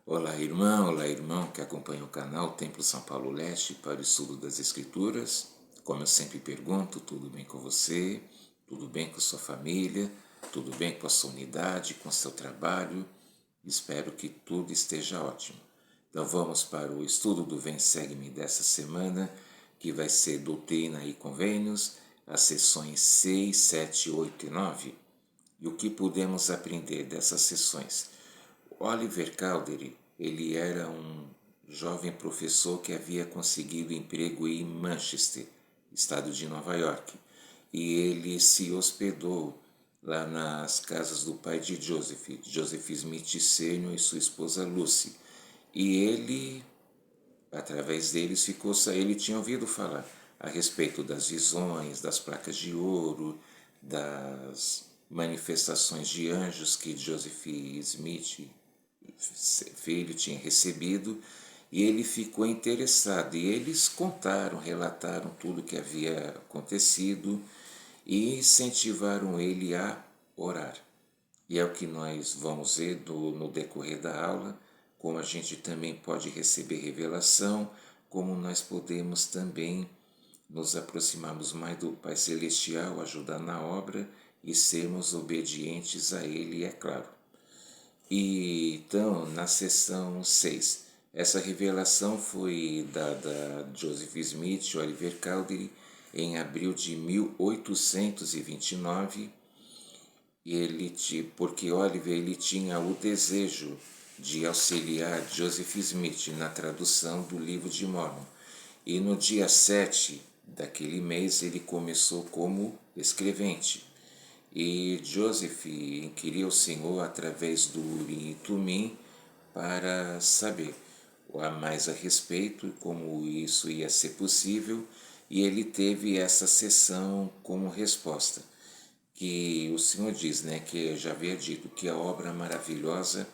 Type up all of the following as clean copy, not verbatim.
Olá irmão que acompanha o canal Templo São Paulo Leste para o estudo das Escrituras. Como eu sempre pergunto, tudo bem com você? Tudo bem com sua família? Tudo bem com a sua unidade, com seu trabalho? Espero que tudo esteja ótimo. Então vamos para o estudo do Vem Segue-me dessa semana, que vai ser Doutrina e Convênios, as sessões 6, 7, 8 e 9. E o que podemos aprender dessas sessões? Oliver Cowdery, ele era um jovem professor que havia conseguido emprego em Manchester, estado de Nova York, e ele se hospedou lá nas casas do pai de Joseph Smith Sr. e sua esposa Lucy. E ele, através deles, ele tinha ouvido falar a respeito das visões, das placas de ouro, das manifestações de anjos que Joseph Smith filho tinha recebido, e ele ficou interessado. E eles relataram tudo o que havia acontecido e incentivaram ele a orar. E é o que nós vamos ver no decorrer da aula, como a gente também pode receber revelação, como nós podemos também nos aproximarmos mais do Pai Celestial, ajudar na obra e sermos obedientes a Ele, é claro. E então, na sessão 6, essa revelação foi dada a Joseph Smith, Oliver Cowdery, em abril de 1829, porque Oliver ele tinha o desejo de auxiliar Joseph Smith na tradução do livro de Mormon. E no dia 7 daquele mês ele começou como escrevente. E Joseph inquiriu o Senhor através do Urim e Tumim para saber mais a respeito, como isso ia ser possível, e ele teve essa sessão como resposta, que o Senhor diz, que eu já havia dito, que a obra maravilhosa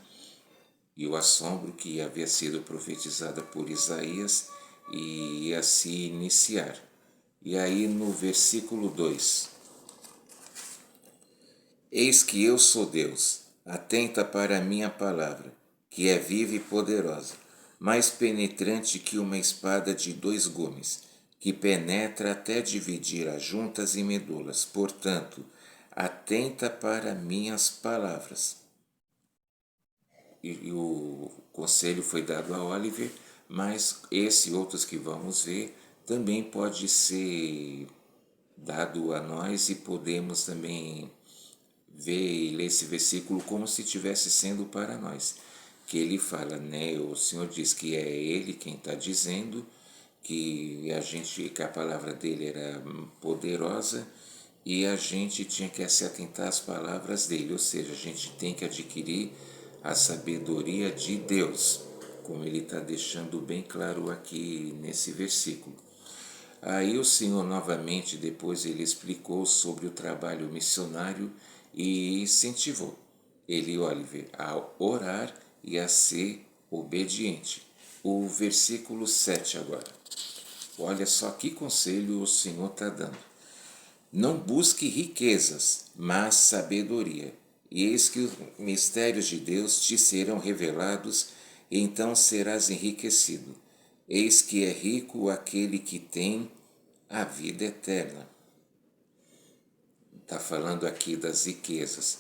e o assombro que havia sido profetizada por Isaías ia se iniciar. E aí no versículo 2, eis que eu sou Deus, atenta para a minha palavra, que é viva e poderosa, mais penetrante que uma espada de 2 gumes, que penetra até dividir as juntas e medulas. Portanto, atenta para minhas palavras. E o conselho foi dado a Oliver, mas esse e outros que vamos ver também pode ser dado a nós, e podemos também ver e ler esse versículo como se estivesse sendo para nós. Que ele fala, o Senhor diz que é Ele quem está dizendo, que a palavra dele era poderosa e a gente tinha que se atentar às palavras dele, ou seja, a gente tem que adquirir a sabedoria de Deus, como ele está deixando bem claro aqui nesse versículo. Aí o Senhor novamente, depois ele explicou sobre o trabalho missionário e incentivou ele, Oliver, a orar e a ser obediente. O versículo 7 agora. Olha só que conselho o Senhor está dando. Não busque riquezas, mas sabedoria. E eis que os mistérios de Deus te serão revelados, e então serás enriquecido. Eis que é rico aquele que tem a vida eterna. Está falando aqui das riquezas.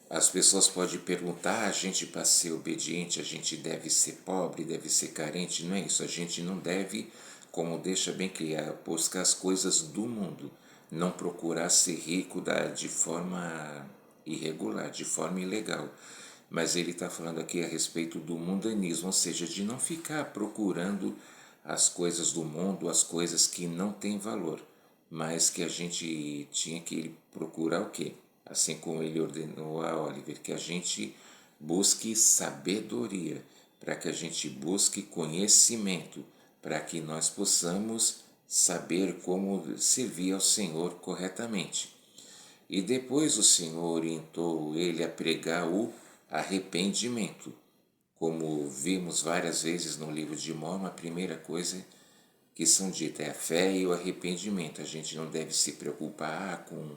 As pessoas podem perguntar, a gente para ser obediente, a gente deve ser pobre, deve ser carente. Não é isso, a gente não deve, como deixa bem claro, buscar as coisas do mundo. Não procurar ser rico de forma irregular, de forma ilegal. Mas ele está falando aqui a respeito do mundanismo, ou seja, de não ficar procurando as coisas do mundo, as coisas que não têm valor, mas que a gente tinha que procurar o quê? Assim como ele ordenou a Oliver, que a gente busque sabedoria, para que a gente busque conhecimento, para que nós possamos saber como servir ao Senhor corretamente. E depois o Senhor orientou ele a pregar o arrependimento. Como vimos várias vezes no livro de Mormon, a primeira coisa que são ditas é a fé e o arrependimento. A gente não deve se preocupar com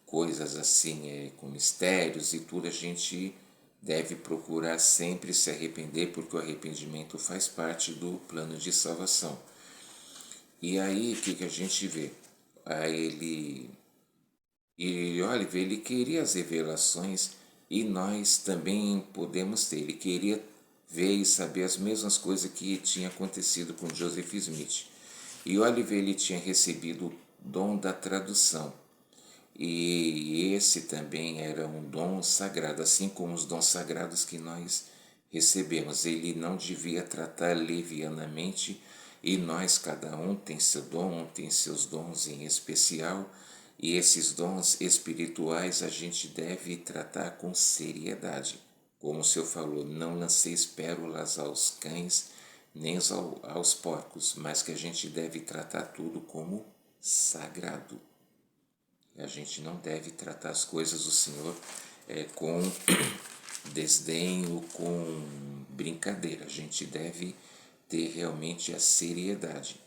coisas assim, com mistérios e tudo. A gente deve procurar sempre se arrepender, porque o arrependimento faz parte do plano de salvação. E aí, o que a gente vê? Oliver, ele queria as revelações e nós também podemos ter. Ele queria ver e saber as mesmas coisas que tinha acontecido com Joseph Smith. E Oliver, ele tinha recebido o dom da tradução. E esse também era um dom sagrado, assim como os dons sagrados que nós recebemos. Ele não devia tratar levianamente, e nós, cada um tem seu dom, tem seus dons em especial, e esses dons espirituais a gente deve tratar com seriedade. Como o Senhor falou, não lanceis pérolas aos cães, nem aos porcos, mas que a gente deve tratar tudo como sagrado. A gente não deve tratar as coisas do Senhor com desdenho, com brincadeira. A gente deve ter realmente a seriedade.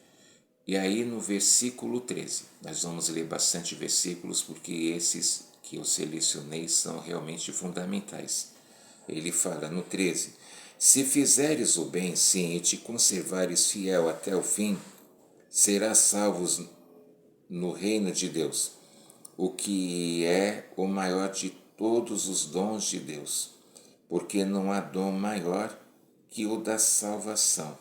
E aí no versículo 13, nós vamos ler bastante versículos porque esses que eu selecionei são realmente fundamentais. Ele fala no 13: Se fizeres o bem, sim, e te conservares fiel até o fim, serás salvos no reino de Deus, o que é o maior de todos os dons de Deus, porque não há dom maior que o da salvação.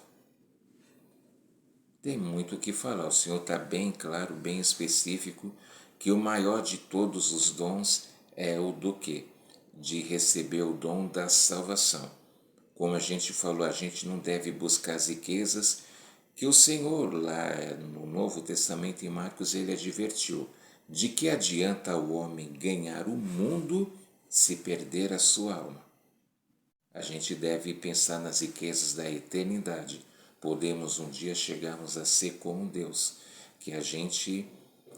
Tem muito o que falar, o Senhor está bem claro, bem específico, que o maior de todos os dons é o do quê? De receber o dom da salvação. Como a gente falou, a gente não deve buscar as riquezas, que o Senhor lá no Novo Testamento em Marcos ele advertiu: de que adianta o homem ganhar o mundo se perder a sua alma? A gente deve pensar nas riquezas da eternidade. Podemos um dia chegarmos a ser como Deus, que a gente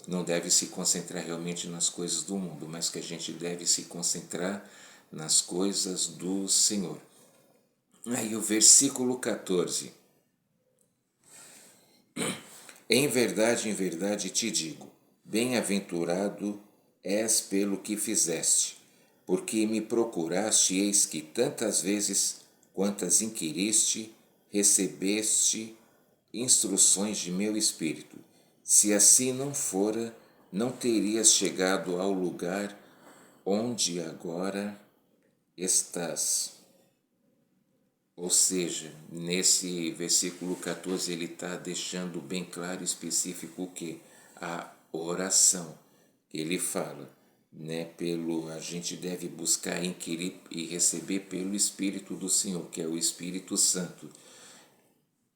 não deve se concentrar realmente nas coisas do mundo, mas que a gente deve se concentrar nas coisas do Senhor. Aí o versículo 14. Em verdade te digo, bem-aventurado és pelo que fizeste, porque me procuraste, eis que tantas vezes quantas inquiriste, recebeste instruções de meu espírito. Se assim não fora, não terias chegado ao lugar onde agora estás. Ou seja, nesse versículo 14 ele está deixando bem claro e específico o que? A oração. Ele fala, né, a gente deve buscar, inquirir e receber pelo Espírito do Senhor, que é o Espírito Santo.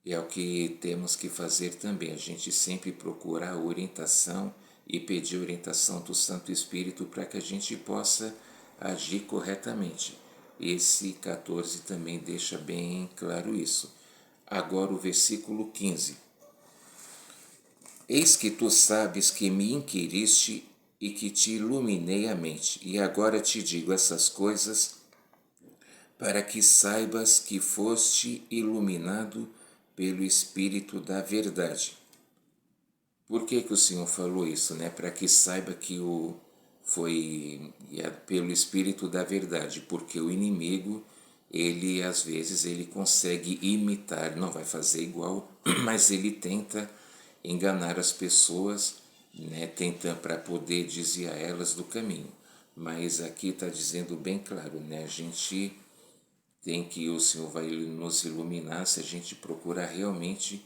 E é o que temos que fazer também, a gente sempre procurar orientação e pedir orientação do Santo Espírito para que a gente possa agir corretamente. Esse 14 também deixa bem claro isso. Agora o versículo 15. Eis que tu sabes que me inquiriste e que te iluminei a mente, e agora te digo essas coisas para que saibas que foste iluminado pelo Espírito da verdade. Por que o Senhor falou isso, né? Para que saiba que foi pelo Espírito da verdade, porque o inimigo, ele às vezes ele consegue imitar, não vai fazer igual, mas ele tenta enganar as pessoas, né? Tenta para poder desviar elas do caminho. Mas aqui está dizendo bem claro, né? A gente tem que o Senhor vai nos iluminar se a gente procurar realmente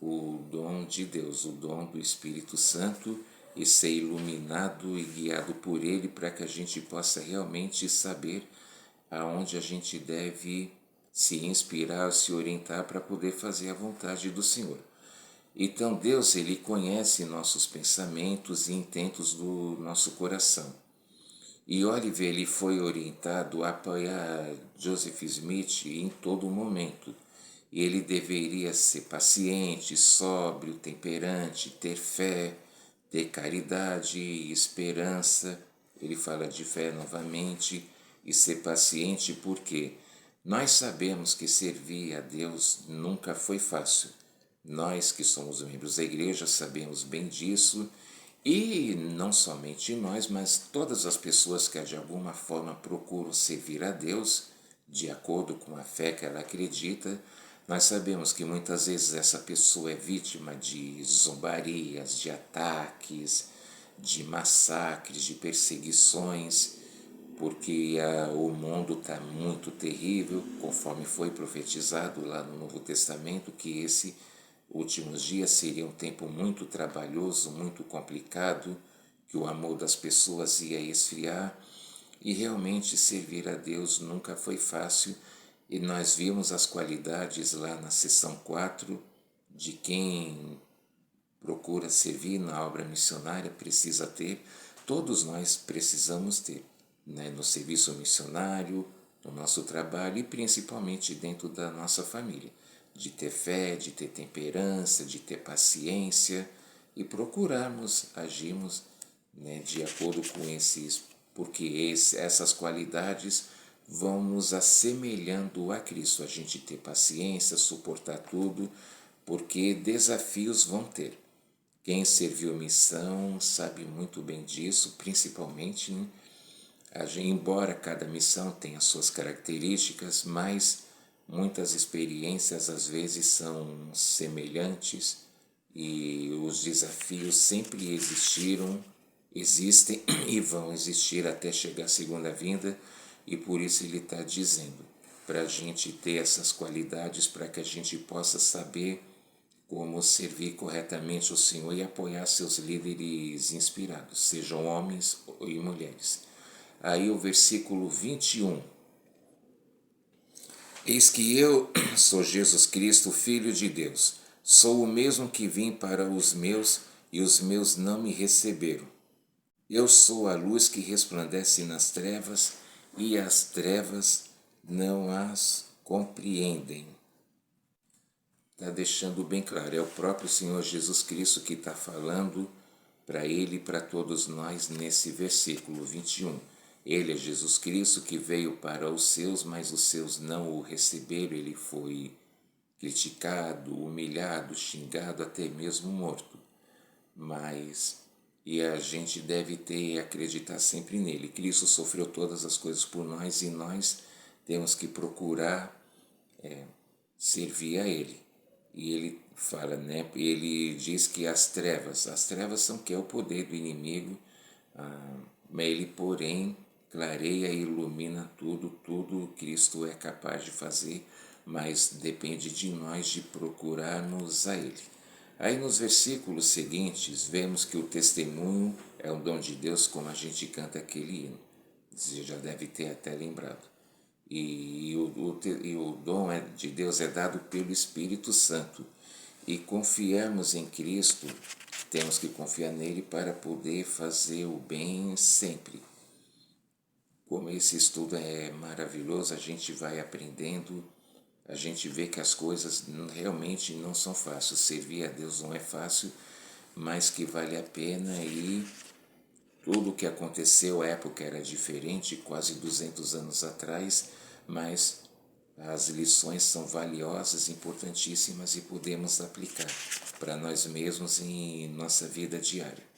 o dom de Deus, o dom do Espírito Santo e ser iluminado e guiado por Ele para que a gente possa realmente saber aonde a gente deve se inspirar, se orientar para poder fazer a vontade do Senhor. Então Deus, Ele conhece nossos pensamentos e intentos do nosso coração. E Oliver ele foi orientado a apoiar Joseph Smith em todo momento. E ele deveria ser paciente, sóbrio, temperante, ter fé, ter caridade e esperança. Ele fala de fé novamente e ser paciente porque nós sabemos que servir a Deus nunca foi fácil. Nós que somos membros da igreja sabemos bem disso. E não somente nós, mas todas as pessoas que de alguma forma procuram servir a Deus, de acordo com a fé que ela acredita. Nós sabemos que muitas vezes essa pessoa é vítima de zombarias, de ataques, de massacres, de perseguições, porque o mundo está muito terrível, conforme foi profetizado lá no Novo Testamento, que esse últimos dias seria um tempo muito trabalhoso, muito complicado, que o amor das pessoas ia esfriar, e realmente servir a Deus nunca foi fácil, e nós vimos as qualidades lá na seção 4 de quem procura servir na obra missionária precisa ter, todos nós precisamos ter, né, no serviço missionário, no nosso trabalho e principalmente dentro da nossa família, de ter fé, de ter temperança, de ter paciência e procurarmos, agirmos, né, de acordo com esses, porque essas qualidades vão nos assemelhando a Cristo, a gente ter paciência, suportar tudo, porque desafios vão ter. Quem serviu missão sabe muito bem disso, principalmente, né? Embora cada missão tenha suas características, mas muitas experiências às vezes são semelhantes e os desafios sempre existiram, existem e vão existir até chegar a segunda vinda, e por isso ele está dizendo para a gente ter essas qualidades, para que a gente possa saber como servir corretamente o Senhor e apoiar seus líderes inspirados, sejam homens e mulheres. Aí o versículo 21. Eis que eu sou Jesus Cristo, Filho de Deus. Sou o mesmo que vim para os meus e os meus não me receberam. Eu sou a luz que resplandece nas trevas e as trevas não as compreendem. Está deixando bem claro, é o próprio Senhor Jesus Cristo que está falando para ele e para todos nós nesse versículo 21. Ele é Jesus Cristo que veio para os seus, mas os seus não o receberam. Ele foi criticado, humilhado, xingado, até mesmo morto. E a gente deve ter e acreditar sempre nele. Cristo sofreu todas as coisas por nós e nós temos que procurar servir a ele. E ele fala, né? Ele diz que as trevas são que é o poder do inimigo, mas ele, porém, clareia e ilumina tudo Cristo é capaz de fazer, mas depende de nós de procurarmos a ele. Aí nos versículos seguintes, vemos que o testemunho é um dom de Deus, como a gente canta aquele hino. Você já deve ter até lembrado. E o dom de Deus é dado pelo Espírito Santo. E confiamos em Cristo, temos que confiar nele para poder fazer o bem sempre. Como esse estudo é maravilhoso, a gente vai aprendendo, a gente vê que as coisas realmente não são fáceis. Servir a Deus não é fácil, mas que vale a pena, e tudo o que aconteceu, a época era diferente, quase 200 anos atrás, mas as lições são valiosas, importantíssimas e podemos aplicar para nós mesmos em nossa vida diária.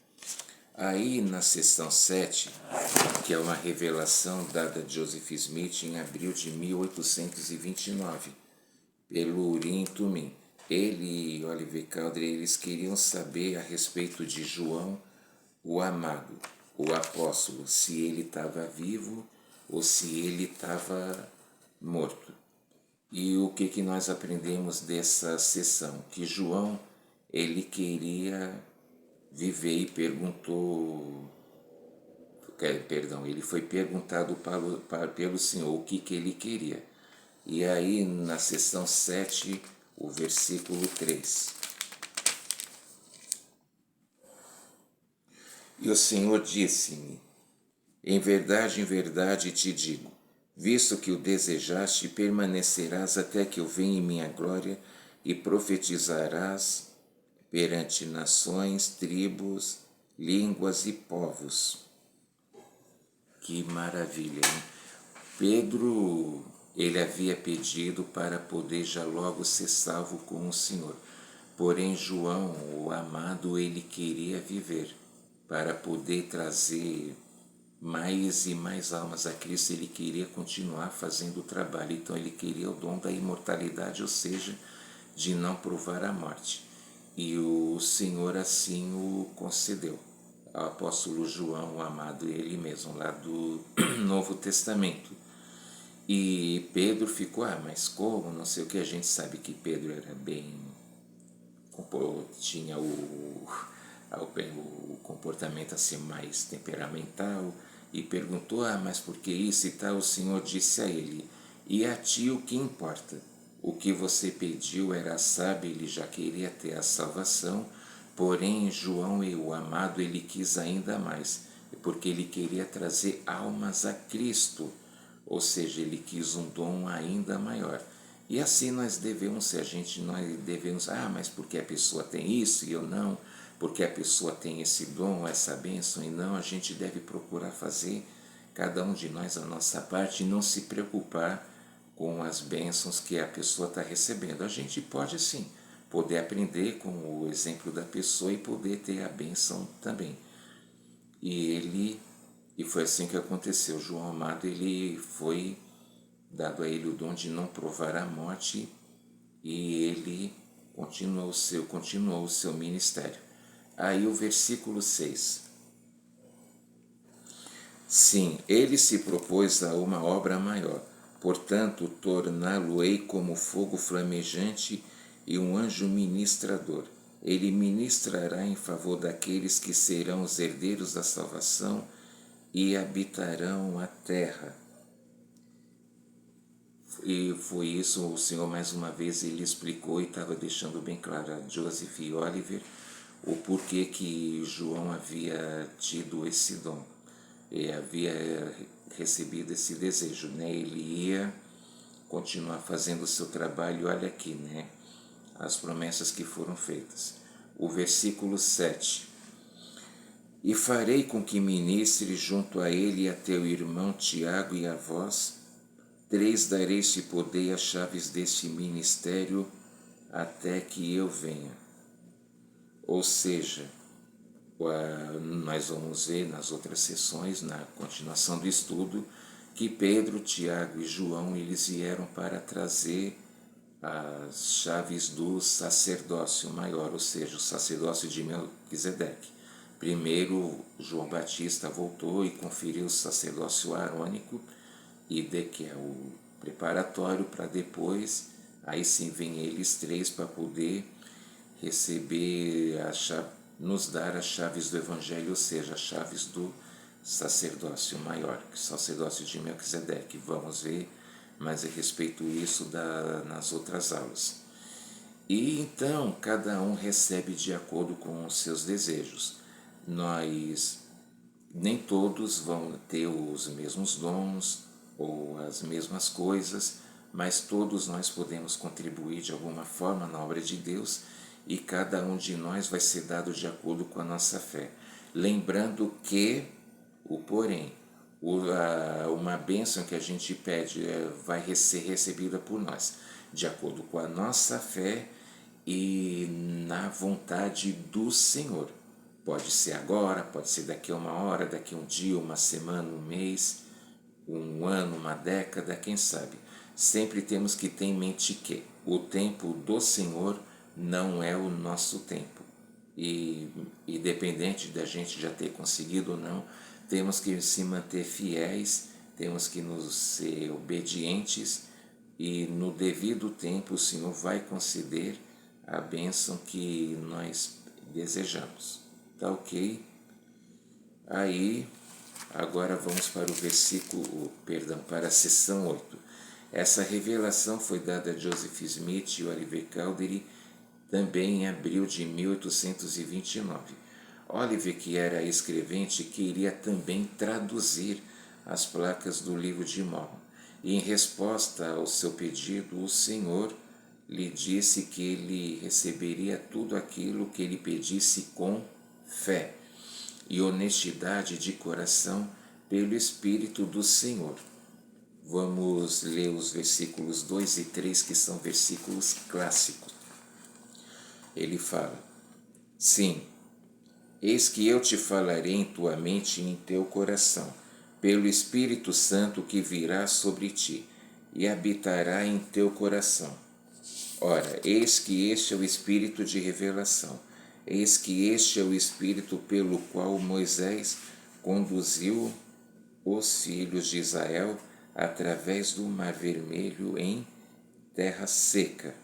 Aí na seção 7, que é uma revelação dada a Joseph Smith em abril de 1829, pelo Urim e Tumim. Ele e Oliver Cowdery, eles queriam saber a respeito de João, o amado, o apóstolo, se ele estava vivo ou se ele estava morto. E o que nós aprendemos dessa sessão? Que João, ele queria viver e ele foi perguntado pelo Senhor o que ele queria. E aí na sessão 7, o versículo 3. E o Senhor disse-me, em verdade te digo, visto que o desejaste, permanecerás até que eu venha em minha glória, e profetizarás perante nações, tribos, línguas e povos. Que maravilha, hein? Pedro, ele havia pedido para poder já logo ser salvo com o Senhor. Porém, João, o amado, ele queria viver para poder trazer mais e mais almas a Cristo, ele queria continuar fazendo o trabalho. Então ele queria o dom da imortalidade, ou seja, de não provar a morte. E o Senhor assim o concedeu. O apóstolo João, o amado, ele mesmo, lá do Novo Testamento. E Pedro ficou, mas como? Não sei o que. A gente sabe que Pedro era bem, tinha o comportamento assim mais temperamental, e perguntou, mas por que isso e tal? O Senhor disse a ele, e a ti o que importa? O que você pediu era sábio, ele já queria ter a salvação, porém João, o amado, ele quis ainda mais, porque ele queria trazer almas a Cristo, ou seja, ele quis um dom ainda maior. E assim nós devemos ser, nós devemos, mas porque a pessoa tem isso e eu não, porque a pessoa tem esse dom, essa bênção e não, a gente deve procurar fazer, cada um de nós, a nossa parte, e não se preocupar com as bênçãos que a pessoa está recebendo. A gente pode sim, poder aprender com o exemplo da pessoa e poder ter a bênção também. E foi assim que aconteceu. João amado, ele foi dado a ele o dom de não provar a morte, e ele continuou o seu ministério. Aí o versículo 6. Sim, ele se propôs a uma obra maior, portanto, torná-lo-ei como fogo flamejante e um anjo ministrador. Ele ministrará em favor daqueles que serão os herdeiros da salvação e habitarão a terra. E foi isso, o Senhor mais uma vez ele explicou e estava deixando bem claro a Joseph e Oliver o porquê que João havia tido esse dom, e havia recebido esse desejo, né? Ele ia continuar fazendo o seu trabalho, olha aqui, né? As promessas que foram feitas. O versículo 7. E farei com que ministre junto a ele e a teu irmão Tiago e a vós, 3 darei este poder e as chaves deste ministério até que eu venha. Ou seja, nós vamos ver nas outras sessões, na continuação do estudo, que Pedro, Tiago e João, eles vieram para trazer as chaves do sacerdócio maior, ou seja, o sacerdócio de Melquisedeque. Primeiro, João Batista voltou e conferiu o sacerdócio arônico, e que é o preparatório para depois, aí sim vem eles 3 para poder receber nos dar as chaves do Evangelho, ou seja, as chaves do sacerdócio maior, o sacerdócio de Melquisedeque. Vamos ver mais a respeito disso nas outras aulas. E então cada um recebe de acordo com os seus desejos. Nem todos vão ter os mesmos dons ou as mesmas coisas, mas todos nós podemos contribuir de alguma forma na obra de Deus, e cada um de nós vai ser dado de acordo com a nossa fé. Lembrando que, uma bênção que a gente pede vai ser recebida por nós, de acordo com a nossa fé e na vontade do Senhor. Pode ser agora, pode ser daqui a uma hora, daqui a um dia, uma semana, um mês, um ano, uma década, quem sabe. Sempre temos que ter em mente que o tempo do Senhor não é o nosso tempo. E independente da gente já ter conseguido ou não, temos que se manter fiéis, temos que nos ser obedientes, e no devido tempo o Senhor vai conceder a bênção que nós desejamos. Tá ok? Aí, agora vamos para o para a sessão 8. Essa revelação foi dada a Joseph Smith e Oliver Cowdery também em abril de 1829. Oliver, que era escrevente, queria também traduzir as placas do livro de Mormon. E em resposta ao seu pedido, o Senhor lhe disse que ele receberia tudo aquilo que ele pedisse com fé e honestidade de coração pelo Espírito do Senhor. Vamos ler os versículos 2 e 3, que são versículos clássicos. Ele fala: Sim, eis que eu te falarei em tua mente e em teu coração. pelo Espírito Santo que virá sobre ti e habitará em teu coração. Ora, eis que este é o Espírito de revelação, eis que este é o Espírito pelo qual Moisés conduziu os filhos de Israel através do Mar Vermelho em terra seca.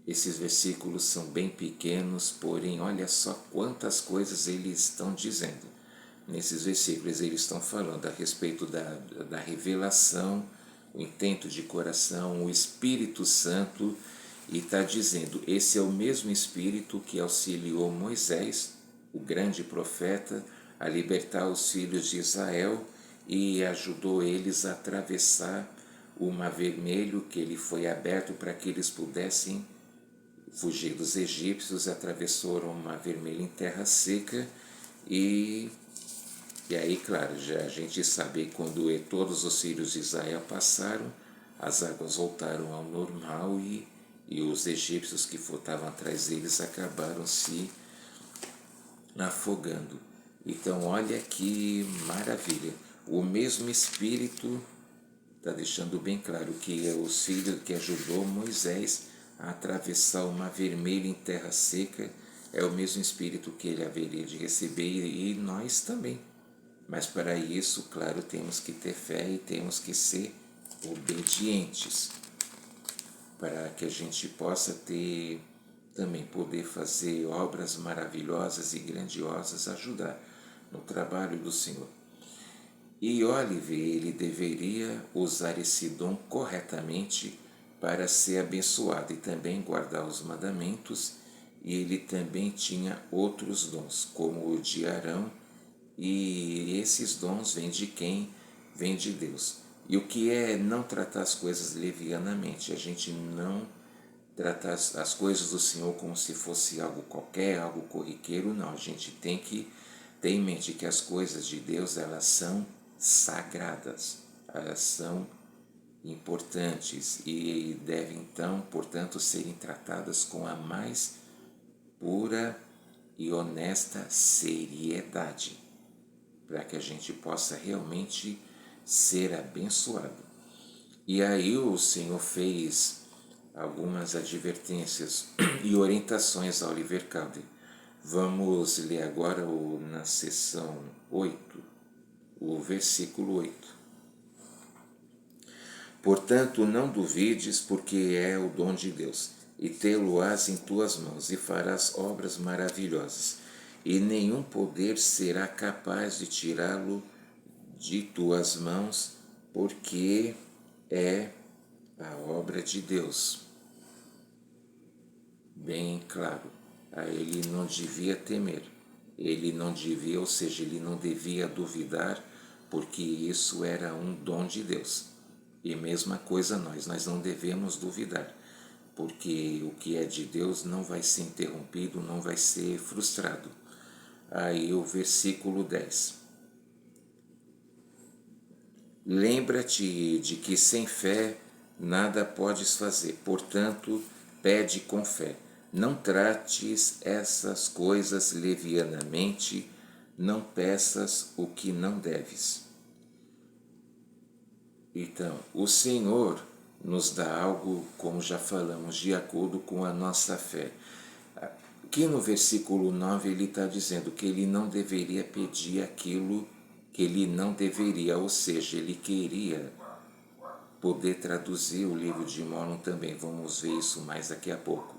Esses versículos são bem pequenos, porém, olha só quantas coisas eles estão dizendo. Nesses versículos, eles estão falando a respeito da revelação, o intento de coração, o Espírito Santo, e está dizendo: esse é o mesmo Espírito que auxiliou Moisés, o grande profeta, a libertar os filhos de Israel e ajudou eles a atravessar o Mar Vermelho, que ele foi aberto para que eles pudessem fugir dos egípcios, atravessaram o Mar Vermelho em terra seca e aí, claro, já a gente sabe que quando todos os filhos de Israel passaram, as águas voltaram ao normal e os egípcios que estavam atrás deles acabaram se afogando. Então, olha que maravilha. O mesmo Espírito está deixando bem claro que é os filhos que ajudou Moisés a atravessar o Mar Vermelho em terra seca, é o mesmo Espírito que ele haveria de receber e nós também. Mas para isso, claro, temos que ter fé e temos que ser obedientes, para que a gente possa ter também poder fazer obras maravilhosas e grandiosas, ajudar no trabalho do Senhor. E Oliver, ele deveria usar esse dom corretamente para ser abençoado e também guardar os mandamentos, e ele também tinha outros dons, como o de Arão, e esses dons vêm de quem? Vêm de Deus. E o que é não tratar as coisas levianamente, a gente não tratar as coisas do Senhor como se fosse algo qualquer, algo corriqueiro, não. A gente tem que ter em mente que as coisas de Deus, elas são sagradas, elas são importantes e devem então, portanto, serem tratadas com a mais pura e honesta seriedade, para que a gente possa realmente ser abençoado. E aí o Senhor fez algumas advertências e orientações a Oliver Cowdery. Vamos ler agora na seção 8, o versículo 8. Portanto, não duvides, porque é o dom de Deus, e tê-lo-ás em tuas mãos, e farás obras maravilhosas, e nenhum poder será capaz de tirá-lo de tuas mãos, porque é a obra de Deus. Bem claro, ele não devia temer, ele não devia, ou seja, ele não devia duvidar, porque isso era um dom de Deus. E mesma coisa nós não devemos duvidar, porque o que é de Deus não vai ser interrompido, não vai ser frustrado. Aí o versículo 10. Lembra-te de que sem fé nada podes fazer, portanto, pede com fé. Não trates essas coisas levianamente, não peças o que não deves. Então, o Senhor nos dá algo, como já falamos, de acordo com a nossa fé. Aqui no versículo 9 ele está dizendo que ele não deveria pedir aquilo que ele não deveria, ou seja, ele queria poder traduzir o livro de Mórmon também, vamos ver isso mais daqui a pouco.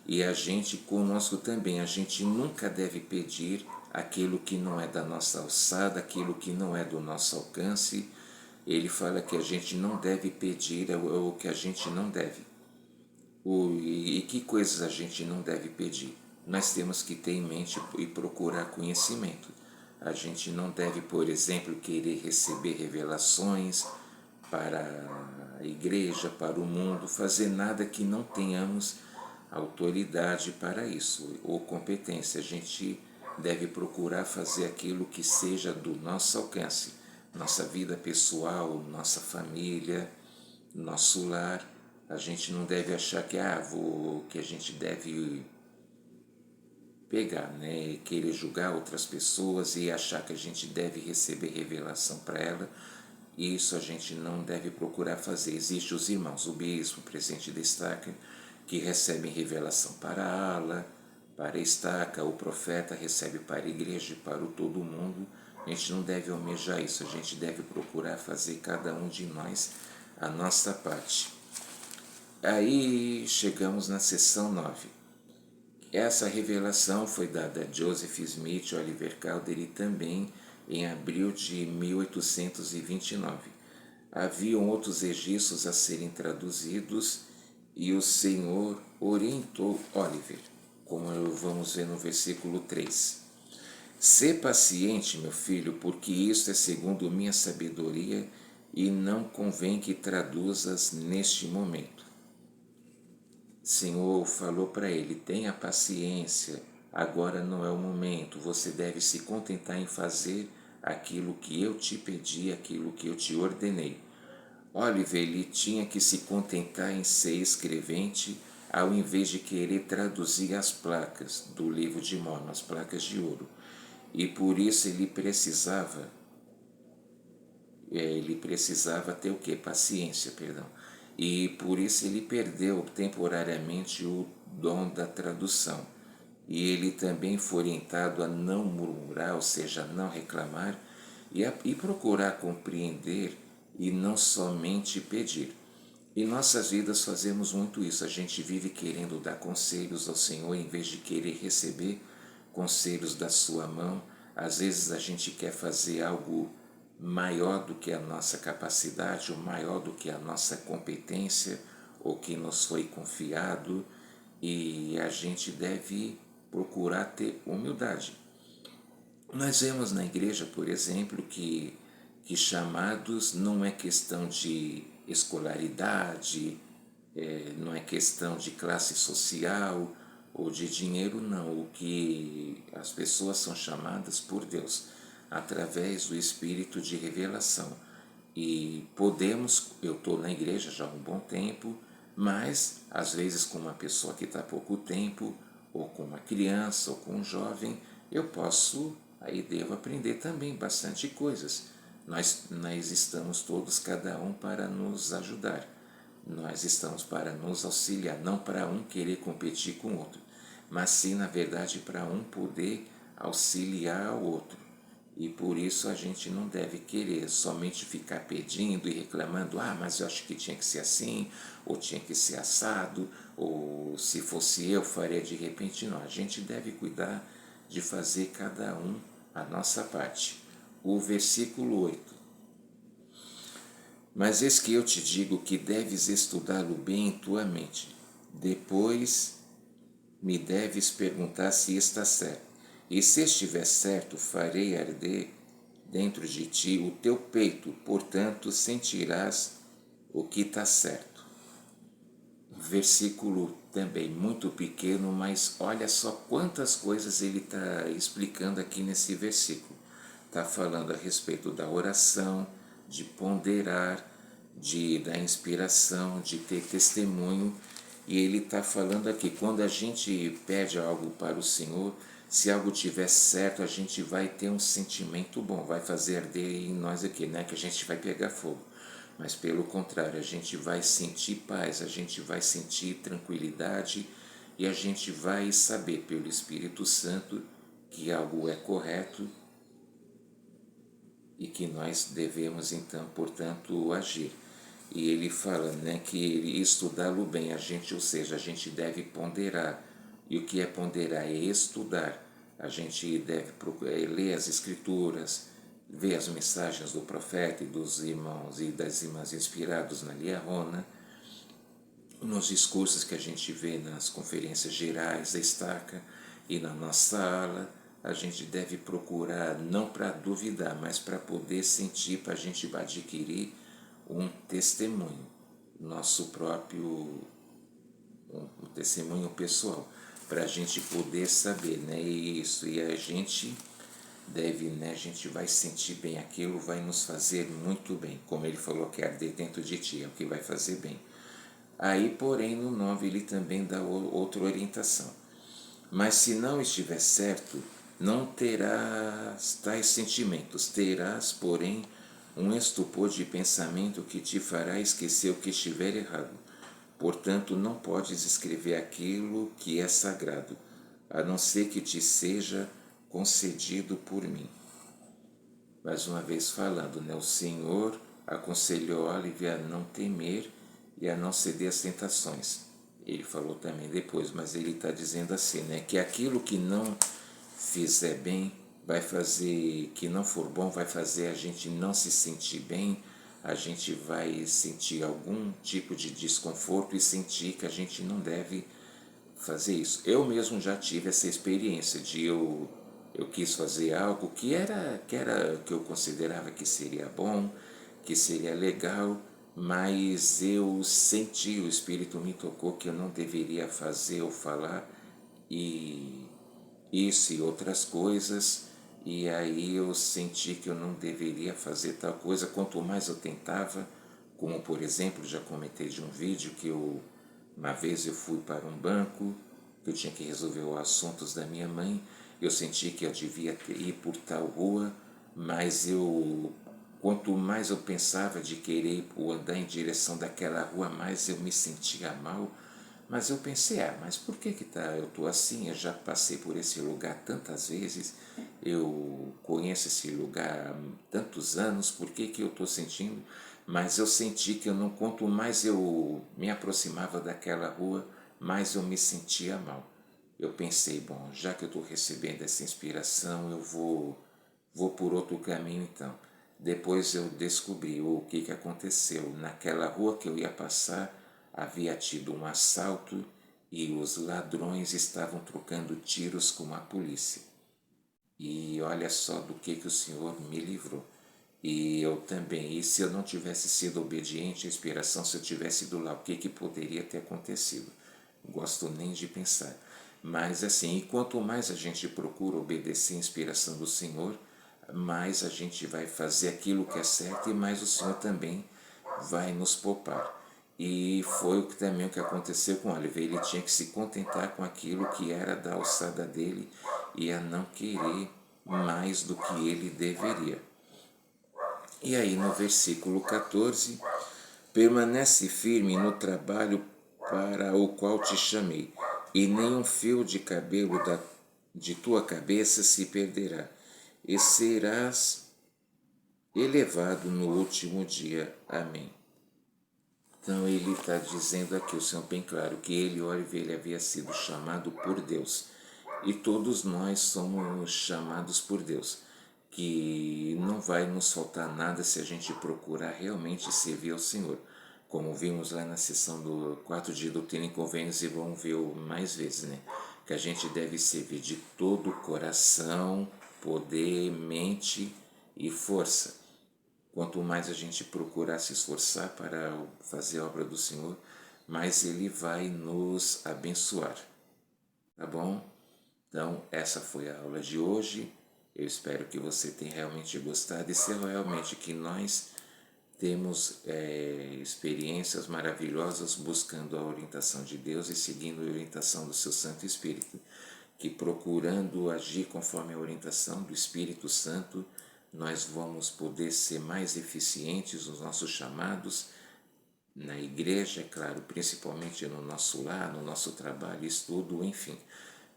E a gente conosco também, a gente nunca deve pedir aquilo que não é da nossa alçada, aquilo que não é do nosso alcance. Ele fala que a gente não deve pedir o que a gente não deve. E que coisas a gente não deve pedir? Nós temos que ter em mente e procurar conhecimento. A gente não deve, por exemplo, querer receber revelações para a igreja, para o mundo, fazer nada que não tenhamos autoridade para isso ou competência. A gente deve procurar fazer aquilo que seja do nosso alcance, nossa vida pessoal, nossa família, nosso lar. A gente não deve achar que a gente deve pegar, né? Querer julgar outras pessoas e achar que a gente deve receber revelação para ela. Isso a gente não deve procurar fazer. Existem os irmãos, o bispo, o presidente da estaca, que recebem revelação para a ala, para a estaca, o profeta recebe para a igreja e para o todo mundo. A gente não deve almejar isso, a gente deve procurar fazer cada um de nós a nossa parte. Aí chegamos na sessão 9. Essa revelação foi dada a Joseph Smith Oliver Cowdery também em abril de 1829. Haviam outros registros a serem traduzidos e o Senhor orientou Oliver, como vamos ver no versículo 3. Sê paciente, meu filho, porque isto é segundo minha sabedoria e não convém que traduzas neste momento. Senhor falou para ele: tenha paciência, agora não é o momento, você deve se contentar em fazer aquilo que eu te pedi, aquilo que eu te ordenei. Oliver, ele tinha que se contentar em ser escrevente ao invés de querer traduzir as placas do livro de Mórmon, as placas de ouro. E por isso ele precisava ter o quê? Paciência, perdão. E por isso ele perdeu temporariamente o dom da tradução. E ele também foi orientado a não murmurar, ou seja, a não reclamar, e procurar compreender e não somente pedir. Em nossas vidas fazemos muito isso, a gente vive querendo dar conselhos ao Senhor em vez de querer receber conselhos da sua mão. Às vezes a gente quer fazer algo maior do que a nossa capacidade, ou maior do que a nossa competência, ou que nos foi confiado, e a gente deve procurar ter humildade. Nós vemos na igreja, por exemplo, que chamados não é questão de escolaridade, não é questão de classe social ou de dinheiro, não. O que as pessoas são chamadas por Deus através do Espírito de revelação. E podemos, eu estou na igreja já há um bom tempo, mas às vezes com uma pessoa que está há pouco tempo, ou com uma criança, ou com um jovem, eu posso, aí devo aprender também bastante coisas. Nós estamos todos, cada um, para nos ajudar. Nós estamos para nos auxiliar, não para um querer competir com o outro, mas sim, na verdade, para um poder auxiliar o outro. E por isso a gente não deve querer somente ficar pedindo e reclamando: ah, mas eu acho que tinha que ser assim, ou tinha que ser assado, ou se fosse eu faria de repente. Não, a gente deve cuidar de fazer cada um a nossa parte. O versículo 8. Mas eis que eu te digo que deves estudá-lo bem em tua mente. Depois me deves perguntar se está certo. E se estiver certo, farei arder dentro de ti o teu peito, portanto sentirás o que está certo. Versículo também muito pequeno, mas olha só quantas coisas ele está explicando aqui nesse versículo. Está falando a respeito da oração, de ponderar, da inspiração, de ter testemunho. E ele está falando aqui, quando a gente pede algo para o Senhor, se algo tiver certo, a gente vai ter um sentimento bom, vai fazer arder em nós aqui, né? Que a gente vai pegar fogo. Mas pelo contrário, a gente vai sentir paz, a gente vai sentir tranquilidade e a gente vai saber pelo Espírito Santo que algo é correto e que nós devemos então, portanto, agir. E ele fala, né, que estudá-lo bem, ou seja, a gente deve ponderar. E o que é ponderar? É estudar. A gente deve ler as escrituras, ver as mensagens do profeta e dos irmãos e das irmãs inspirados na Liahona, nos discursos que a gente vê nas conferências gerais da estaca e na nossa ala. A gente deve procurar, não para duvidar, mas para poder sentir, para a gente adquirir um testemunho, nosso próprio um testemunho pessoal, para a gente poder saber, né? Isso, e a gente deve, né? A gente vai sentir bem aquilo, vai nos fazer muito bem, como ele falou que arder dentro de ti, é o que vai fazer bem. Aí, porém, no 9 ele também dá outra orientação. Mas se não estiver certo, não terás tais sentimentos, terás, porém, um estupor de pensamento que te fará esquecer o que estiver errado. Portanto, não podes escrever aquilo que é sagrado, a não ser que te seja concedido por mim. Mais uma vez falando, né? O Senhor aconselhou Olive a não temer e a não ceder às tentações. Ele falou também depois, mas ele está dizendo assim, né? Que aquilo que não fizer bem vai fazer, que não for bom, vai fazer a gente não se sentir bem, a gente vai sentir algum tipo de desconforto e sentir que a gente não deve fazer isso. Eu mesmo já tive essa experiência de eu quis fazer algo que eu considerava que seria bom, que seria legal, mas eu senti, o Espírito me tocou que eu não deveria fazer ou falar e isso e outras coisas, e aí eu senti que eu não deveria fazer tal coisa. Quanto mais eu tentava, como por exemplo, já comentei de um vídeo que uma vez eu fui para um banco, que eu tinha que resolver os assuntos da minha mãe, eu senti que eu devia ir por tal rua, mas quanto mais eu pensava de querer andar em direção daquela rua, mais eu me sentia mal. Mas eu pensei, mas por que eu tô assim? Eu já passei por esse lugar tantas vezes, eu conheço esse lugar há tantos anos, por que eu estou sentindo? Mas eu senti que eu não, quanto mais eu me aproximava daquela rua, mais eu me sentia mal. Eu pensei, bom, já que eu estou recebendo essa inspiração, vou por outro caminho então. Depois eu descobri o que aconteceu. Naquela rua que eu ia passar, havia tido um assalto e os ladrões estavam trocando tiros com a polícia. E olha só do que o Senhor me livrou. E eu também, e se eu não tivesse sido obediente à inspiração, se eu tivesse ido lá, o que poderia ter acontecido? Gosto nem de pensar. Mas assim, e quanto mais a gente procura obedecer à inspiração do Senhor, mais a gente vai fazer aquilo que é certo e mais o Senhor também vai nos poupar. E foi também o que aconteceu com Oliver. Ele tinha que se contentar com aquilo que era da alçada dele e a não querer mais do que ele deveria. E aí no versículo 14, permanece firme no trabalho para o qual te chamei, e nenhum fio de cabelo de tua cabeça se perderá, e serás elevado no último dia. Amém. Então ele está dizendo aqui, o Senhor bem claro, que ele havia sido chamado por Deus. E todos nós somos chamados por Deus. Que não vai nos faltar nada se a gente procurar realmente servir ao Senhor. Como vimos lá na sessão do 4 de Doutrina e Convênios e vamos ver mais vezes, né? Que a gente deve servir de todo o coração, poder, mente e força. Quanto mais a gente procurar se esforçar para fazer a obra do Senhor, mais Ele vai nos abençoar. Tá bom? Então, essa foi a aula de hoje. Eu espero que você tenha realmente gostado e se realmente que nós temos experiências maravilhosas buscando a orientação de Deus e seguindo a orientação do seu Santo Espírito, que procurando agir conforme a orientação do Espírito Santo, nós vamos poder ser mais eficientes nos nossos chamados, na igreja, é claro, principalmente no nosso lar, no nosso trabalho, estudo, enfim,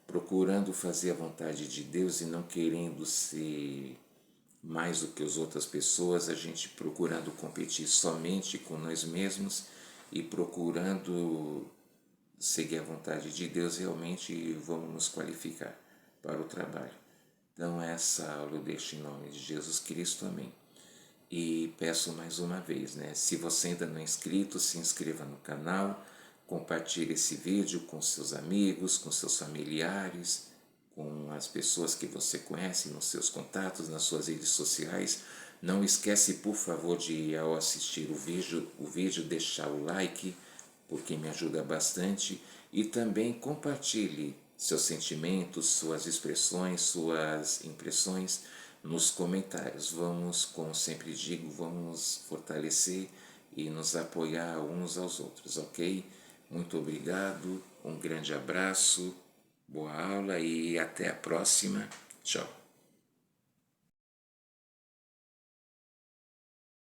procurando fazer a vontade de Deus e não querendo ser mais do que as outras pessoas, a gente procurando competir somente com nós mesmos e procurando seguir a vontade de Deus, realmente vamos nos qualificar para o trabalho. Então essa aula eu deixo em nome de Jesus Cristo, amém. E peço mais uma vez, né? Se você ainda não é inscrito, se inscreva no canal, compartilhe esse vídeo com seus amigos, com seus familiares, com as pessoas que você conhece, nos seus contatos, nas suas redes sociais. Não esquece, por favor, de ao assistir o vídeo deixar o like, porque me ajuda bastante, e também compartilhe seus sentimentos, suas expressões, suas impressões nos comentários. Vamos, como sempre digo, vamos fortalecer e nos apoiar uns aos outros, ok? Muito obrigado, um grande abraço Boa aula e até a próxima. Tchau.